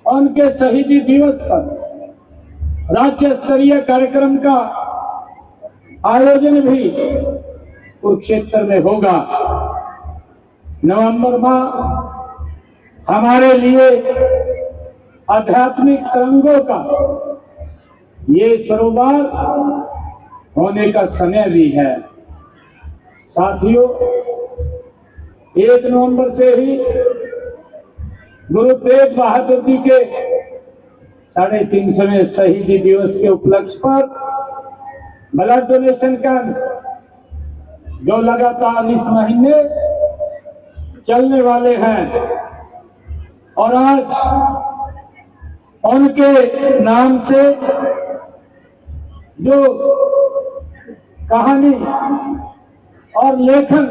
उनके शहीदी दिवस पर राज्य स्तरीय कार्यक्रम का आयोजन भी कुरुक्षेत्र में होगा। नवंबर माह हमारे लिए आध्यात्मिक तरंगों का ये सरोवर होने का समय भी है। साथियों, 1 नवंबर से ही गुरु तेग बहादुर जी के 350वें शहीदी दिवस के उपलक्ष्य पर ब्लड डोनेशन कैंप जो लगातार इस महीने चलने वाले हैं, और आज उनके नाम से जो कहानी और लेखन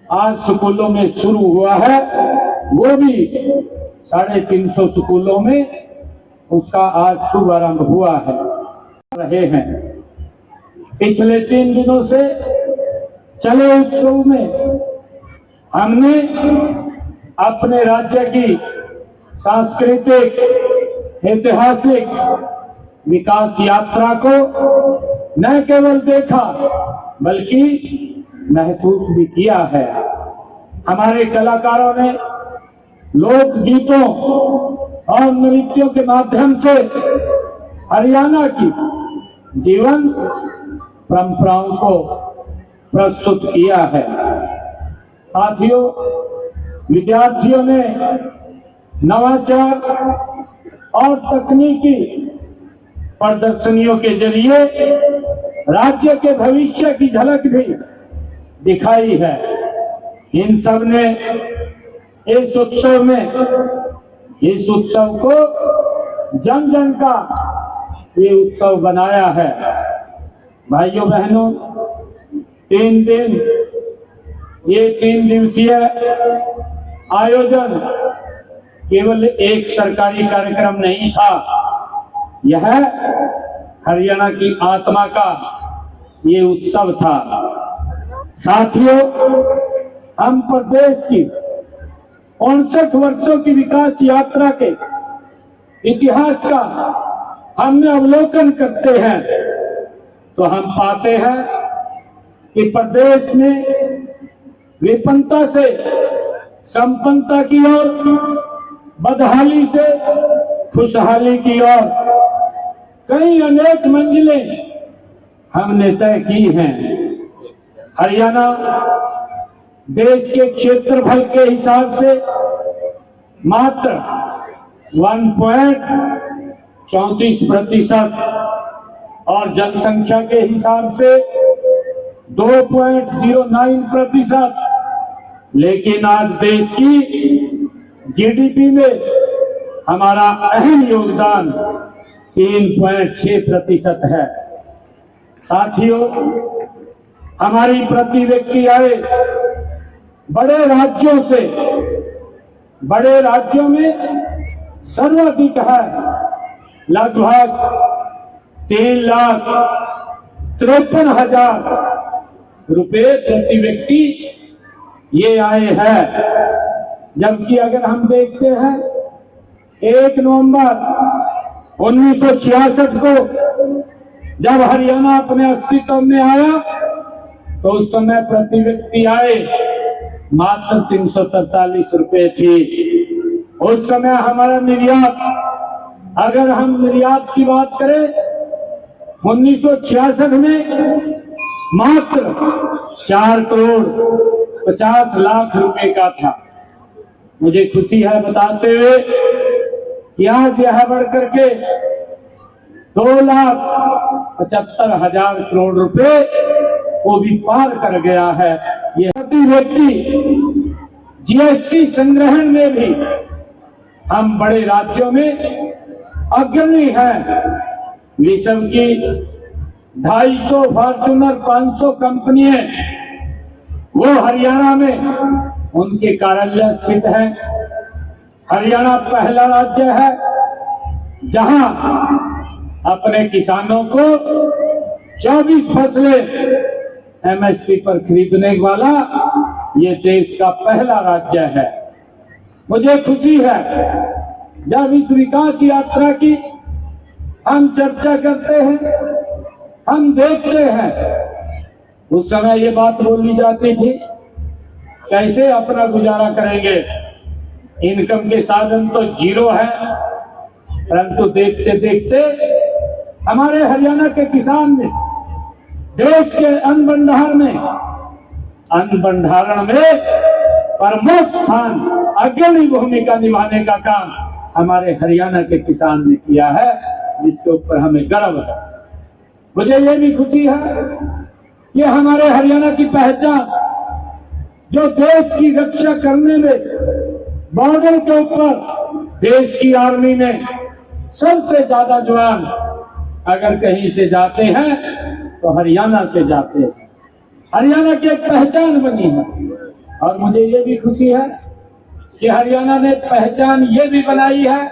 आज स्कूलों में शुरू हुआ है, वो भी 350 स्कूलों में उसका आज शुभारंभ हुआ है रहे हैं। पिछले 3 दिनों से चले उत्सव में हमने अपने राज्य की सांस्कृतिक ऐतिहासिक विकास यात्रा को न केवल देखा बल्कि महसूस भी किया है। हमारे कलाकारों ने लोक गीतों और नृत्यों के माध्यम से हरियाणा की जीवंत परंपराओं को प्रस्तुत किया है। साथियों, विद्यार्थियों ने नवाचार और तकनीकी प्रदर्शनियों के जरिए राज्य के भविष्य की झलक भी दिखाई है। इन सब ने इस उत्सव को जन जन का ये उत्सव बनाया है। भाइयों बहनों, 3 दिवसीय आयोजन केवल एक सरकारी कार्यक्रम नहीं था, यह हरियाणा की आत्मा का ये उत्सव था। साथियों, हम प्रदेश की 59 वर्षों की विकास यात्रा के इतिहास का हमने अवलोकन करते हैं तो हम पाते हैं कि प्रदेश में विपन्नता से संपन्नता की ओर, बदहाली से खुशहाली की ओर कई अनेक मंजिलें हमने तय की हैं। हरियाणा देश के क्षेत्रफल के हिसाब से मात्र 1.34% और जनसंख्या के हिसाब से 2.09%, लेकिन आज देश की जीडीपी में हमारा अहम योगदान 3.6% है। साथियों, हमारी प्रति व्यक्ति आय बड़े राज्यों में सर्वाधिक है। लगभग 3,53,000 रुपए प्रति व्यक्ति ये आय है। जबकि अगर हम देखते हैं 1 नवंबर 1966 को जब हरियाणा अपने अस्तित्व में आया तो उस समय प्रति व्यक्ति आय मात्र 343 रुपए थी। उस समय हमारा निर्यात, अगर हम निर्यात की बात करें 1966 में मात्र 4,50,00,000 रुपए का था। मुझे खुशी है बताते हुए कि आज यह बढ़कर के 2,75,000 करोड़ रुपए को भी पार कर गया है। ये प्रति व्यक्ति जीएसटी संग्रहण में भी हम बड़े राज्यों में अग्रणी हैं। विश्व की 250 फॉर्च्यूनर 500 कंपनियां वो हरियाणा में उनके कार्यालय स्थित हैं। हरियाणा पहला राज्य है जहां अपने किसानों को 24 फसलें एमएसपी पर खरीदने वाला ये देश का पहला राज्य है। मुझे खुशी है जब इस विकास यात्रा की हम चर्चा करते हैं, हम देखते हैं, उस समय ये बात बोली जाती थी कैसे अपना गुजारा करेंगे, इनकम के साधन तो जीरो है। परंतु देखते देखते हमारे हरियाणा के किसान ने देश के अन्न भंडारण में प्रमुख स्थान, अग्रणी भूमिका निभाने का काम हमारे हरियाणा के किसान ने किया है, जिसके ऊपर हमें गर्व है। मुझे ये भी खुशी है कि हमारे हरियाणा की पहचान, जो देश की रक्षा करने में बॉर्डर के ऊपर देश की आर्मी में सबसे ज्यादा जवान अगर कहीं से जाते हैं तो हरियाणा से जाते हैं। हरियाणा की एक पहचान बनी है और मुझे ये भी खुशी है कि हरियाणा ने पहचान ये भी बनाई है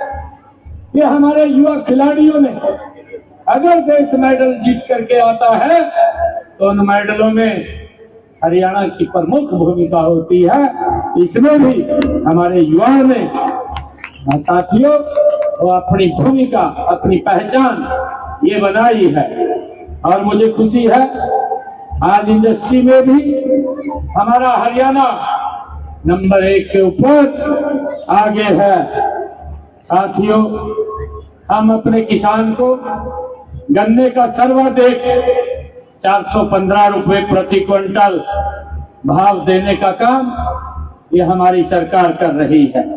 कि हमारे युवा खिलाड़ियों में अगर देश मेडल जीत करके आता है तो उन मेडलों में हरियाणा की प्रमुख भूमिका होती है। इसमें भी हमारे युवाओं ने साथियों वो अपनी भूमिका, अपनी पहचान ये बनाई है और मुझे खुशी है आज इंडस्ट्री में भी हमारा हरियाणा नंबर 1 के ऊपर आगे है। साथियों, हम अपने किसान को गन्ने का सर्वाधिक 415 रुपए प्रति क्विंटल भाव देने का काम ये हमारी सरकार कर रही है।